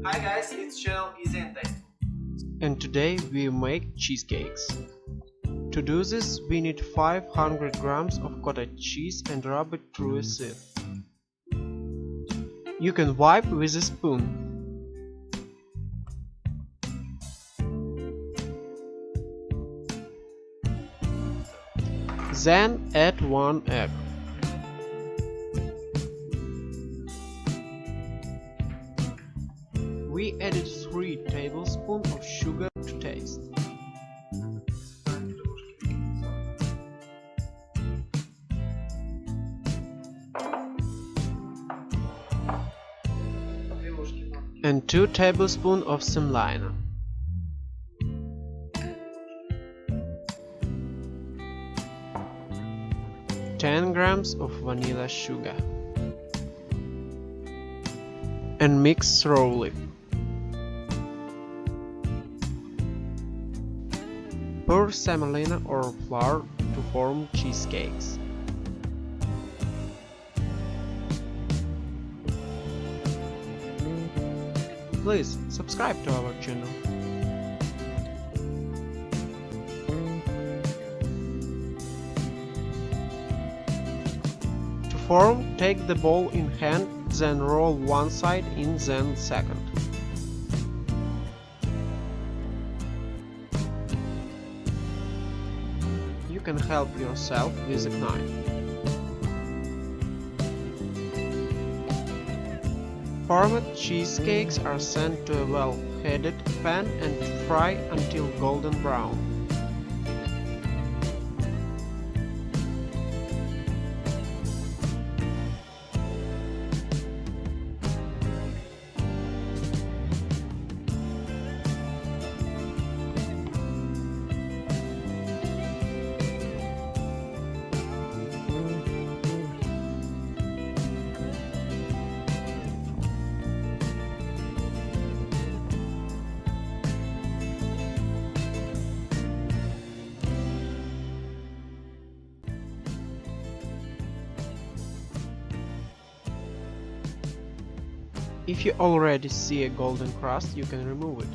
Hi guys, it's channel Easy and Tasteful. And today we make cheesecakes. To do this we need 500 grams of cottage cheese and rub it through a sieve. You can wipe with a spoon. Then add 1 egg. We added 3 tablespoons of sugar to taste. And 2 tablespoons of semolina. Ten grams of vanilla sugar. And mix thoroughly. Pour semolina or flour to form cheesecakes. Please subscribe to our channel. To form, take the ball in hand, then roll one side in, then second. You can help yourself with a knife. Formed cheesecakes are sent to a well-heated pan and fry until golden brown. If you already see a golden crust, you can remove it.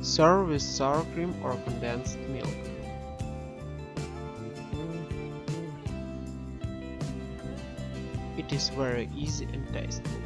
Serve with sour cream or condensed milk. It is very easy and tasteful.